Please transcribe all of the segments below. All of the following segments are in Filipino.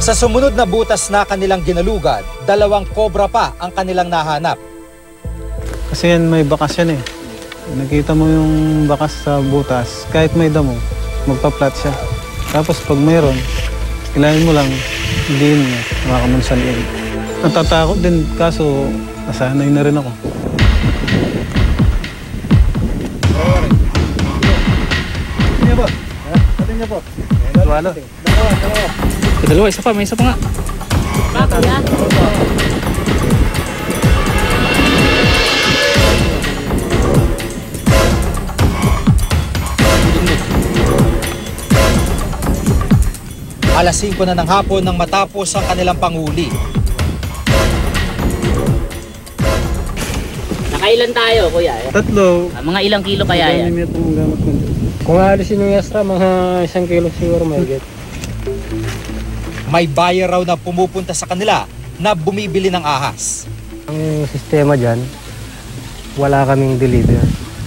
Sa sumunod na butas na kanilang ginalugad, 2 kobra pa ang kanilang nahanap. Kasi yan may bakas yan eh. Nakita mo yung bakas sa butas, kahit may damo, magpa-flat siya. Tapos pag mayroon, ilahin mo lang, hindi yun makamunsan yun. Natatakot din, kaso nasanay na rin ako. Niya po? Atin niya po? Dalawa, isa pa, may isa pa nga. Alas 5 na ng hapon nang matapos ang kanilang panghuli. Nakailan tayo, kuya? 3. Mga ilang kilo kaya yan? Kung aalisin yung extra, mga 1 kilo siguro may get. May buyer raw na pumupunta sa kanila na bumibili ng ahas. Ang sistema dyan, wala kaming deliver.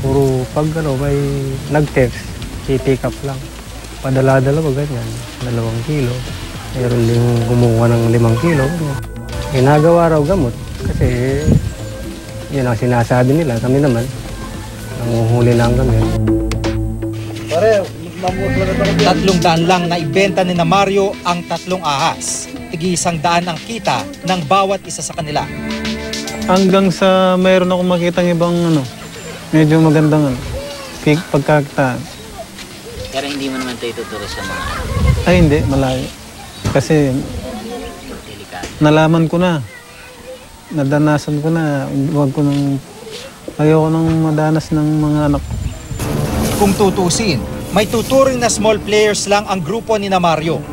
Puro pag may nag-text, i-pick up lang. Padala-dalawa ganyan, 2 kilo. Mayroon din kumuha ng 5 kilo. Ginagawa raw gamot kasi yun ang sinasabi nila. Kami naman, nanguhuli lang kami. 300 lang na ibenta ni na Mario ang 3 ahas. Tig-100 ang kita ng bawat isa sa kanila. Hanggang sa mayroon akong makitang ibang medyo magandang pagkakitaan. Pero hindi mo naman ito ituturo sa mga Ay hindi, malayo. Kasi delikado. nalaman ko na, nadanasan ko na, ayoko nang madanas ng mga anak ko. Kung tutusin, may tuturing na small players lang ang grupo ni na Mario.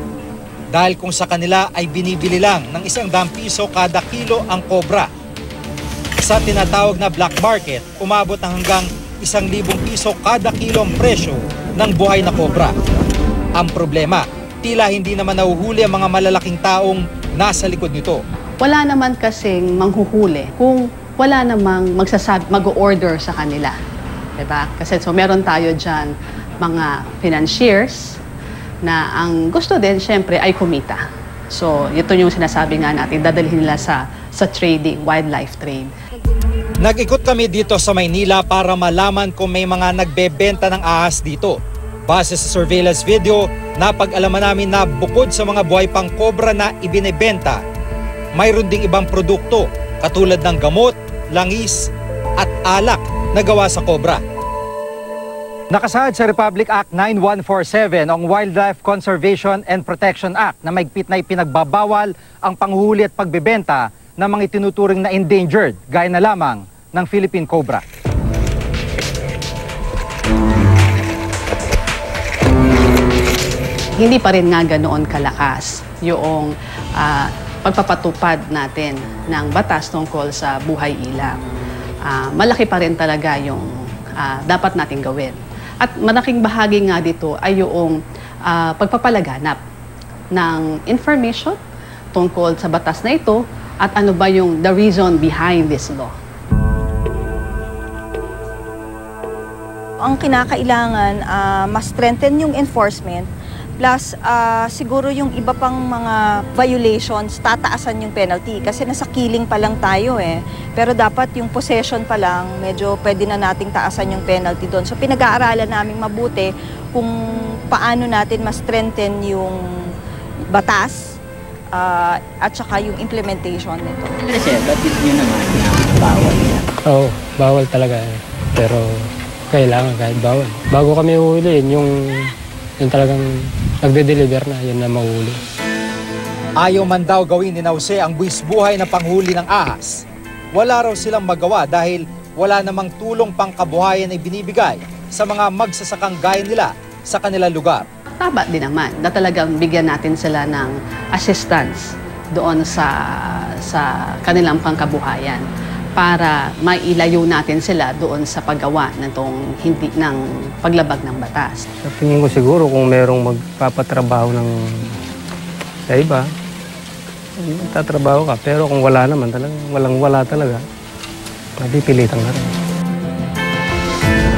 Dahil kung sa kanila ay binibili lang ng 100 piso kada kilo ang kobra. Sa tinatawag na black market, umabot ng hanggang 1,000 piso kada kilo ang presyo ng buhay na kobra. Ang problema, tila hindi naman nahuhuli ang mga malalaking taong nasa likod nito. Wala naman kasing manghuhuli kung wala namang mag-order sa kanila. Diba? Kasi meron tayo dyan mga financiers na ang gusto din syempre ay kumita. So ito yung sinasabi nga natin, dadalhin nila sa trading, wildlife trade. Nag-ikot kami dito sa Maynila para malaman kung may mga nagbebenta ng ahas dito. Base sa surveillance video, napag-alaman namin na bukod sa mga buhay pang kobra na ibinebenta, mayroon ding ibang produkto katulad ng gamot, langis at alak na gawa sa kobra. Nakasaad sa Republic Act 9147 ang Wildlife Conservation and Protection Act na mahigpit na ipinagbabawal ang panghuli at pagbebenta ng mga itinuturing na endangered gaya na lamang ng Philippine cobra. Hindi pa rin nga ganoon kalakas yung pagpapatupad natin ng batas tungkol sa buhay ilang. Malaki pa rin talaga yung dapat natin gawin. At malaking bahagi nga dito ay yung pagpapalaganap ng information tungkol sa batas na ito at ano ba yung the reason behind this law. Ang kinakailangan, mas strengthen yung enforcement, plus siguro yung iba pang mga violations, tataasan yung penalty. Kasi nasa killing pa lang tayo eh. Pero dapat yung possession pa lang, medyo pwede na nating taasan yung penalty doon. So pinag-aaralan namin mabuti kung paano natin mas strengthen yung batas at saka yung implementation nito. Pero sir, bakit nyo naman na bawal yan? Oo, bawal talaga eh. Pero kailangan kahit bawal. Bago kami uhuliin, yung talagang nagde-deliver na, yun na mahuli. Ayaw man daw gawin ni Jose ang buwis buhay na panghuli ng ahas. Wala raw silang magawa dahil wala namang tulong pangkabuhayan na ibinibigay sa mga magsasakang gaya nila sa kanilang lugar. Tama din naman na talagang bigyan natin sila ng assistance doon sa kanilang pangkabuhayan para mailayo natin sila doon sa paggawa ng paglabag ng batas. Sa tingin ko siguro kung merong magpapatrabaho sa iba, tatrabaho ka. Pero kung wala naman, wala talaga, mapipilitan ka rin.